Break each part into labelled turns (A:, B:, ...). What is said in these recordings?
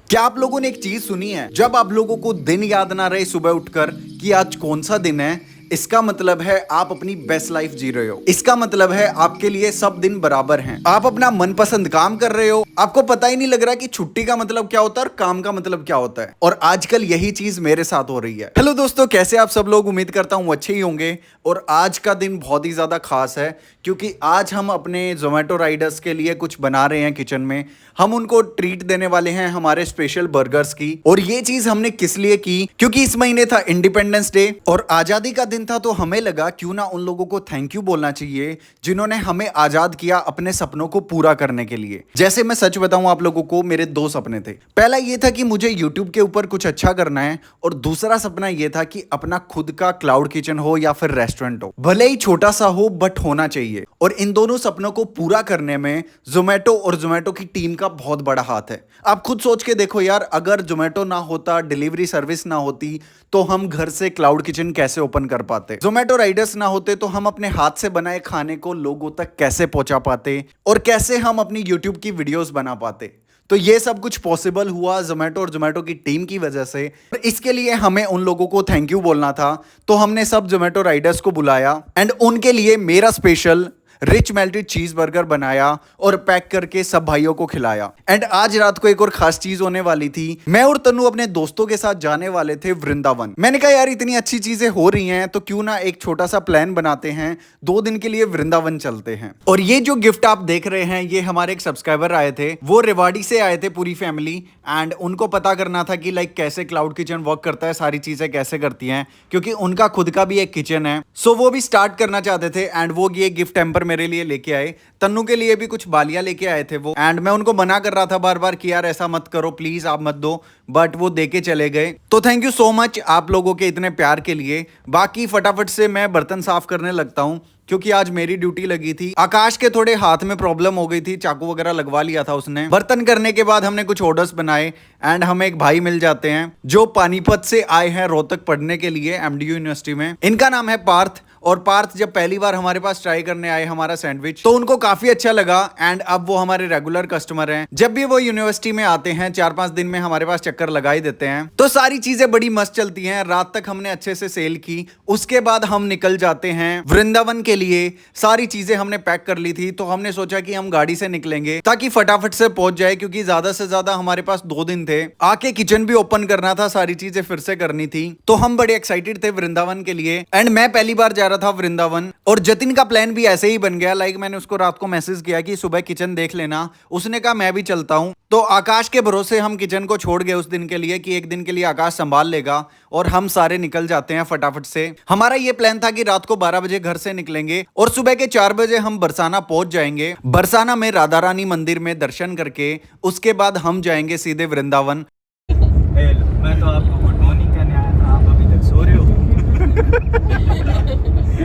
A: क्या आप लोगों ने एक चीज सुनी है, जब आप लोगों को दिन याद ना रहे सुबह उठकर कि आज कौन सा दिन है, इसका मतलब है आप अपनी बेस्ट लाइफ जी रहे हो। इसका मतलब है आपके लिए सब दिन बराबर हैं। आप अपना मनपसंद काम कर रहे हो, आपको पता ही नहीं लग रहा कि छुट्टी का मतलब क्या होता है और काम का मतलब क्या होता है। और आजकल यही चीज मेरे साथ हो रही है। हेलो दोस्तों, कैसे आप सब लोग? उम्मीद करता हूं अच्छे ही होंगे। और आज का दिन बहुत ही ज्यादा खास है क्योंकि आज हम अपने जोमेटो राइडर्स के लिए कुछ बना रहे हैं किचन में। हम उनको ट्रीट देने वाले हैं हमारे स्पेशल बर्गर्स की। और ये चीज हमने किस लिए की, क्योंकि इस महीने था इंडिपेंडेंस डे और आजादी का दिन था। तो हमें लगा क्यों ना उन लोगों को थैंक यू बोलना चाहिए जिन्होंने हमें आजाद किया अपने सपनों को पूरा करने के लिए। जैसे मैं सच बताऊं आप लोगों को, मेरे दो सपने थे। पहला ये था कि मुझे यूट्यूब के ऊपर कुछ अच्छा करना है और दूसरा सपना ये था कि अपना खुद का क्लाउड किचन हो या फिर रेस्टोरेंट हो, भले ही छोटा सा हो बट होना चाहिए। और इन दोनों सपनों को पूरा करने में जोमेटो और जोमेटो की टीम का बहुत बड़ा हाथ है। आप खुद सोच के देखो यार, अगर जोमेटो ना होता, डिलीवरी सर्विस ना होती, तो हम घर से क्लाउड किचन कैसे ओपन कर पाते? जोमेटो राइडर्स ना होते तो हम अपने हाथ से बनाए खाने को लोगों तक कैसे पहुंचा पाते और कैसे हम अपनी यूट्यूब की वीडियोस बना पाते? तो ये सब कुछ पॉसिबल हुआ जोमेटो और जोमेटो की टीम की वजह से। और इसके लिए हमें उन लोगों को थैंक यू बोलना था। तो हमने सब जोमेटो राइडर्स को बुलाया एंड उनके लिए मेरा स्पेशल रिच मेल्टेड चीज बर्गर बनाया और पैक करके सब भाइयों को खिलाया। एंड आज रात को एक और खास चीज होने वाली थी। मैं और तनु अपने दोस्तों के साथ जाने वाले थे वृंदावन। मैंने कहा यार, इतनी अच्छी चीजें हो रही हैं तो क्यों ना एक छोटा सा प्लान बनाते हैं, 2 दिन के लिए वृंदावन चलते हैं। और ये जो गिफ्ट आप देख रहे हैं, ये हमारे एक सब्सक्राइबर आए थे। वो रेवाड़ी से आए थे पूरी फैमिली। एंड उनको पता करना था कि लाइक कैसे क्लाउड किचन वर्क करता है, सारी चीजें कैसे करती हैं, क्योंकि उनका खुद का भी एक किचन है। सो वो भी स्टार्ट करना चाहते थे एंड वो ये गिफ्ट टेम्पर मेरे लिए लेके आए। तन्नू के लिए भी कुछ बालियां लेके आए थे वो। एंड मैं उनको मना कर रहा था बार बार कि यार ऐसा मत करो प्लीज, आप मत दो, बट वो देके चले गए। तो थैंक यू सो मच आप लोगों के इतने प्यार के लिए। बाकी फटाफट से मैं बर्तन साफ करने लगता हूं क्योंकि आज मेरी ड्यूटी लगी थी। आकाश के थोड़े हाथ में प्रॉब्लम हो गई थी, चाकू वगैरह लगवा लिया था उसने। बर्तन करने के बाद हमने कुछ ऑर्डर्स बनाए एंड हमें एक भाई मिल जाते हैं जो पानीपत से आए हैं रोहतक पढ़ने के लिए एमडीयू यूनिवर्सिटी में। इनका नाम है पार्थ। और पार्थ जब पहली बार हमारे पास ट्राई करने आए हमारा सैंडविच, तो उनको काफी अच्छा लगा एंड अब वो हमारे रेगुलर कस्टमर हैं। जब भी वो यूनिवर्सिटी में आते हैं 4-5 दिन में हमारे पास चक्कर लगा ही देते हैं। तो सारी चीजें बड़ी मस्त चलती हैं। रात तक हमने अच्छे से सेल की। उसके बाद हम निकल जाते हैं वृंदावन के लिए। सारी चीजें हमने पैक कर ली थी, तो हमने सोचा कि हम गाड़ी से निकलेंगे ताकि फटाफट से पहुंच जाए, क्योंकि ज्यादा से ज्यादा हमारे पास 2 दिन थे। आके किचन भी ओपन करना था, सारी चीजें फिर से करनी थी। तो हम बड़े एक्साइटेड थे वृंदावन के लिए। एंड मैं पहली बार जा रहा था वृंदावन और जतिन का प्लान भी ऐसे ही बन गया। लाइक मैंने उसको रात को मैसेज किया कि सुबह किचन देख लेना, उसने कहा मैं भी चलता हूं। तो आकाश के भरोसे हम किचन को छोड़ गए उस दिन के लिए कि एक दिन के लिए आकाश संभाल लेगा और हम सारे निकल जाते हैं फटाफट से। हमारा ये प्लान था कि रात को 12 बजे घर से निकलेंगे और सुबह के 4 बजे हम बरसाना पहुंच जाएंगे। बरसाना में राधा रानी मंदिर में दर्शन करके उसके बाद हम जाएंगे सीधे वृंदावन।
B: मैं तो आपको गुड मॉर्निंग कहने आया था, आप अभी तक सो रहे हो।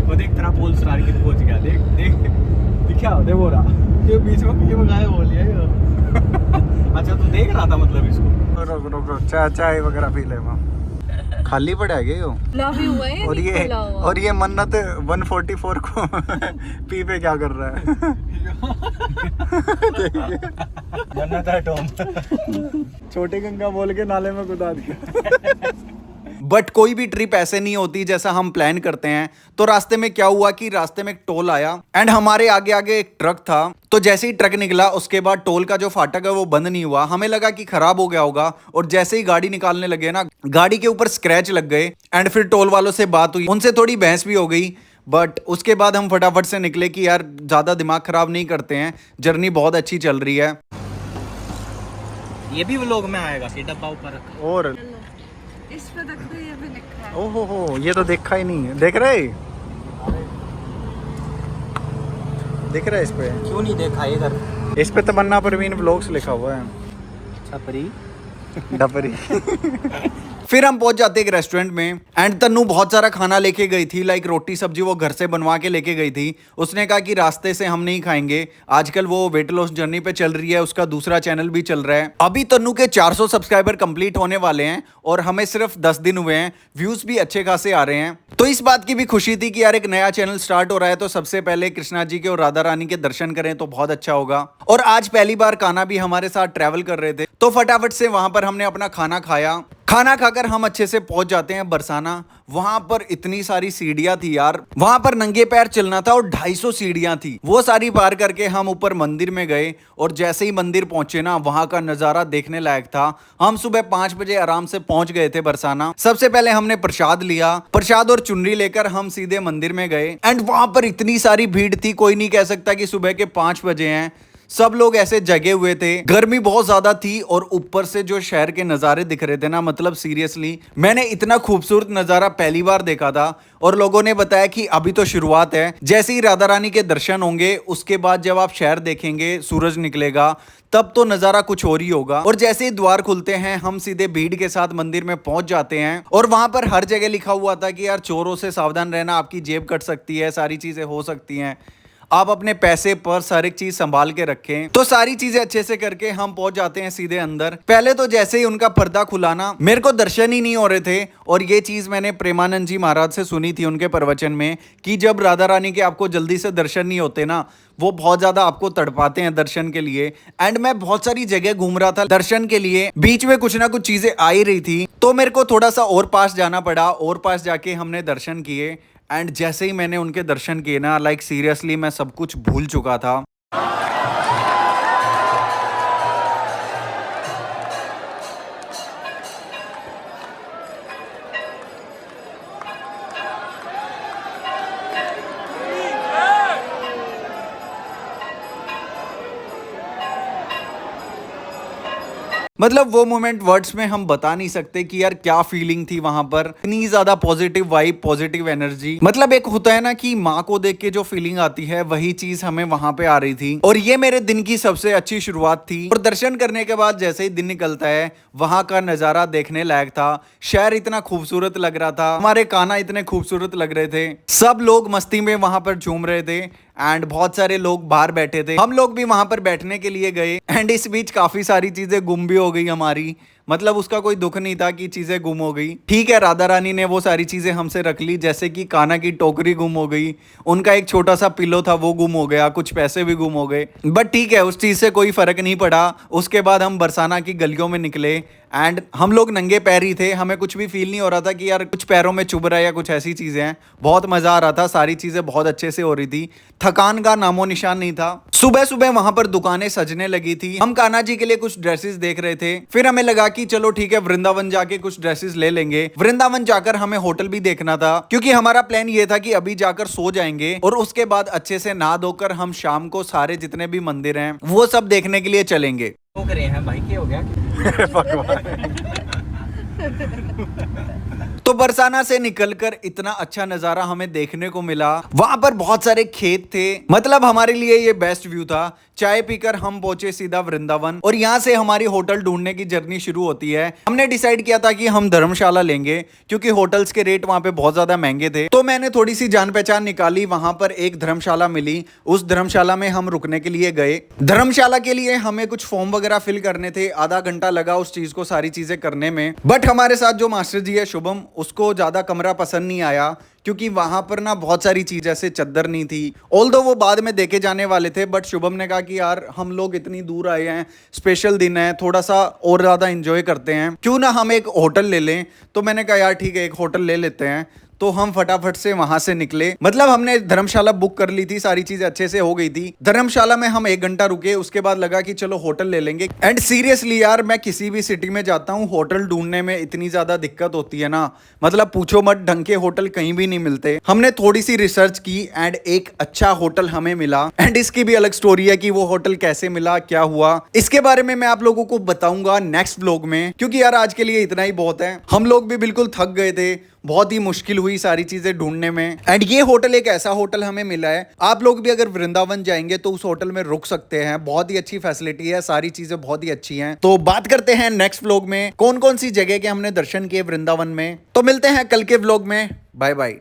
B: वो देख तेरा पोल स्टार की पहुंच गया। देख देख दिखा दे वो रहा, ये बीच में पीछे में गायब हो लिया ये। अच्छा तू देख रहा था मतलब इसको? रुक रुक रुक, चाय वगैरह पी ले। वहाँ खाली पड़ा है ये
C: हुआ है
B: और ये मन्नत 144 को पी पे क्या कर रहा है? मन्नत है टॉम। छोटी गंगा बोल के नाले में कूदा दिया।
A: बट कोई भी ट्रिप ऐसे नहीं होती जैसा हम प्लान करते हैं। तो रास्ते में क्या हुआ कि रास्ते में एक टोल आया एंड हमारे आगे आगे एक ट्रक था। तो जैसे ही ट्रक निकला उसके बाद टोल का जो फाटक है वो बंद नहीं हुआ। हमें लगा कि खराब हो गया होगा और जैसे ही गाड़ी निकालने लगे ना, गाड़ी के ऊपर स्क्रैच लग गए। एंड फिर टोल वालों से बात हुई, उनसे थोड़ी बहस भी हो गई। बट उसके बाद हम फटाफट से निकले कि यार ज्यादा दिमाग खराब नहीं करते हैं, जर्नी बहुत अच्छी चल रही है।
B: ये भी व्लॉग में आएगा कि डब्बा ऊपर रखा।
A: और
C: इस पे देख दो, ये भी लिखा है।
A: ओहो हो, ये तो देखा ही नहीं है। देख रहे दिख रहा है इस पे?
B: क्यों नहीं देखा इधर?
A: इस पे तमन्ना परवीन व्लॉग्स लिखा हुआ है।
B: छपरी
A: डपरी। फिर हम पहुंच जाते एक रेस्टोरेंट में एंड तन्नू बहुत सारा खाना लेके गई थी, लाइक रोटी सब्जी वो घर से बनवा के लेके गई थी। उसने कहा कि रास्ते से हम नहीं खाएंगे, आजकल वो वेट लॉस जर्नी पे चल रही है, उसका दूसरा चैनल भी चल रहा है। अभी तन्नू के 400 सब्सक्राइबर कंप्लीट होने वाले हैं और हमें सिर्फ 10 दिन हुए हैं, व्यूज भी अच्छे खासे आ रहे हैं। तो इस बात की भी खुशी थी कि यार एक नया चैनल स्टार्ट हो रहा है, तो सबसे पहले कृष्णा जी के और राधा रानी के दर्शन करें तो बहुत अच्छा होगा। और आज पहली बार कान्हा भी हमारे साथ ट्रैवल कर रहे थे, तो फटाफट से वहां पर हमने अपना खाना खाया। खाना खाकर हम अच्छे से पहुंच जाते हैं बरसाना। वहां पर इतनी सारी सीढ़ियां थी यार, वहां पर नंगे पैर चलना था और 250 सीढ़ियां थी। वो सारी पार करके हम ऊपर मंदिर में गए और जैसे ही मंदिर पहुंचे ना, वहां का नजारा देखने लायक था। हम सुबह 5 बजे आराम से पहुंच गए थे बरसाना। सबसे पहले हमने प्रसाद लिया, प्रसाद और चुनरी लेकर हम सीधे मंदिर में गए एंड वहां पर इतनी सारी भीड़ थी, कोई नहीं कह सकता कि सुबह के 5 बजे हैं। सब लोग ऐसे जगे हुए थे, गर्मी बहुत ज्यादा थी और ऊपर से जो शहर के नजारे दिख रहे थे ना, मतलब सीरियसली मैंने इतना खूबसूरत नजारा पहली बार देखा था। और लोगों ने बताया कि अभी तो शुरुआत है, जैसे ही राधा रानी के दर्शन होंगे उसके बाद जब आप शहर देखेंगे, सूरज निकलेगा, तब तो नजारा कुछ और ही होगा। और जैसे ही द्वार खुलते हैं हम सीधे भीड़ के साथ मंदिर में पहुंच जाते हैं और वहां पर हर जगह लिखा हुआ था कि यार चोरों से सावधान रहना, आपकी जेब कट सकती है, सारी चीजें हो सकती हैं, आप अपने पैसे पर हर एक चीज संभाल के रखें। तो सारी चीजें अच्छे से करके हम पहुंच जाते हैं सीधे अंदर। पहले तो जैसे ही उनका पर्दा खुलाना, मेरे को दर्शन ही नहीं हो रहे थे। और ये चीज मैंने प्रेमानंद जी महाराज से सुनी थी उनके प्रवचन में कि जब राधा रानी के आपको जल्दी से दर्शन नहीं होते ना, वो बहुत ज्यादा आपको तड़पाते हैं दर्शन के लिए। एंड मैं बहुत सारी जगह घूम रहा था दर्शन के लिए, बीच में कुछ ना कुछ चीजें आ ही रही थी, तो मेरे को थोड़ा सा और पास जाना पड़ा। और पास जाके हमने दर्शन किए एंड जैसे ही मैंने उनके दर्शन किए ना, लाइक सीरियसली मैं सब कुछ भूल चुका था। मतलब वो मोमेंट वर्ड्स में हम बता नहीं सकते कि यार क्या फीलिंग थी वहां पर। इतनी ज्यादा पॉजिटिव वाइब, पॉजिटिव एनर्जी, मतलब एक होता है ना कि माँ को देख के जो फीलिंग आती है, वही चीज हमें वहां पे आ रही थी। और ये मेरे दिन की सबसे अच्छी शुरुआत थी। और दर्शन करने के बाद जैसे ही दिन निकलता है, वहां का नजारा देखने लायक था। शहर इतना खूबसूरत लग रहा था, हमारे कान्हा इतने खूबसूरत लग रहे थे, सब लोग मस्ती में वहां पर झूम रहे थे एंड बहुत सारे लोग बाहर बैठे थे। हम लोग भी वहां पर बैठने के लिए गए एंड इस बीच काफी सारी चीजें गुम भी हो गई हमारी। मतलब उसका कोई दुख नहीं था कि चीजें गुम हो गई। ठीक है, राधा रानी ने वो सारी चीजें हमसे रख ली, जैसे कि कान्हा की टोकरी गुम हो गई, उनका एक छोटा सा पिलो था वो गुम हो गया, कुछ पैसे भी गुम हो गए, बट ठीक है, उस चीज से कोई फर्क नहीं पड़ा। उसके बाद हम बरसाना की गलियों में निकले एंड हम लोग नंगे पैर ही थे, हमें कुछ भी फील नहीं हो रहा था कि यार कुछ पैरों में चुभ रहा है या कुछ ऐसी चीजें हैं। बहुत मजा आ रहा था, सारी चीजें बहुत अच्छे से हो रही थी, थकान का नामो निशान नहीं था। सुबह सुबह वहां पर दुकानें सजने लगी थी। हम कान्हा जी के लिए कुछ ड्रेसेस देख रहे थे, फिर हमें लगा कि चलो ठीक है, वृंदावन जाके कुछ ड्रेसेस ले लेंगे। वृंदावन जाकर हमें होटल भी देखना था, क्योंकि हमारा प्लान ये था कि अभी जाकर सो जाएंगे और उसके बाद अच्छे से नहा धोकर हम शाम को सारे जितने भी मंदिर हैं वो सब देखने के लिए चलेंगे।
B: वो करे हैं भाई, क्या हो गया?
A: तो बरसाना से निकलकर इतना अच्छा नजारा हमें देखने को मिला। वहां पर बहुत सारे खेत थे, मतलब हमारे लिए ये बेस्ट व्यू था। चाय पीकर हम पहुंचे सीधा वृंदावन और यहाँ से हमारी होटल ढूंढने की जर्नी शुरू होती है। हमने डिसाइड किया था कि हम धर्मशाला लेंगे, क्योंकि होटल्स के रेट वहां पे बहुत ज्यादा महंगे थे। तो मैंने थोड़ी सी जान पहचान निकाली, वहां पर एक धर्मशाला मिली। उस धर्मशाला में हम रुकने के लिए गए। धर्मशाला के लिए हमें कुछ फॉर्म वगैरह फिल करने थे, आधा घंटा लगा उस चीज को सारी चीजें करने में। बट हमारे साथ जो मास्टर जी है शुभम, उसको ज्यादा कमरा पसंद नहीं आया, क्योंकि वहां पर ना बहुत सारी चीज ऐसे चद्दर नहीं थी। ऑल्दो वो बाद में देखे जाने वाले थे, बट शुभम ने कहा कि यार हम लोग इतनी दूर आए हैं, स्पेशल दिन है, थोड़ा सा और ज्यादा एंजॉय करते हैं, क्यों ना हम एक होटल ले लें। तो मैंने कहा यार ठीक है, एक होटल ले लेते हैं। तो हम फटाफट से वहां से निकले। मतलब हमने धर्मशाला बुक कर ली थी, सारी चीजें अच्छे से हो गई थी। धर्मशाला में हम 1 घंटा रुके, उसके बाद लगा कि चलो होटल ले लेंगे। एंड सीरियसली यार, मैं किसी भी सिटी में जाता हूँ, होटल ढूंढने में इतनी ज्यादा दिक्कत होती है ना, मतलब पूछो मत, ढंग के होटल कहीं भी नहीं मिलते। हमने थोड़ी सी रिसर्च की एंड एक अच्छा होटल हमें मिला। एंड इसकी भी अलग स्टोरी है कि वो होटल कैसे मिला, क्या हुआ, इसके बारे में मैं आप लोगों को बताऊंगा नेक्स्ट व्लॉग में, क्योंकि यार आज के लिए इतना ही बहुत है। हम लोग भी बिल्कुल थक गए थे, बहुत ही मुश्किल हुई सारी चीजें ढूंढने में। एंड ये होटल एक ऐसा होटल हमें मिला है, आप लोग भी अगर वृंदावन जाएंगे तो उस होटल में रुक सकते हैं। बहुत ही अच्छी फैसिलिटी है, सारी चीजें बहुत ही अच्छी हैं। तो बात करते हैं नेक्स्ट व्लॉग में कौन कौन सी जगह के हमने दर्शन किए वृंदावन में। तो मिलते हैं कल के व्लॉग में। Bye bye.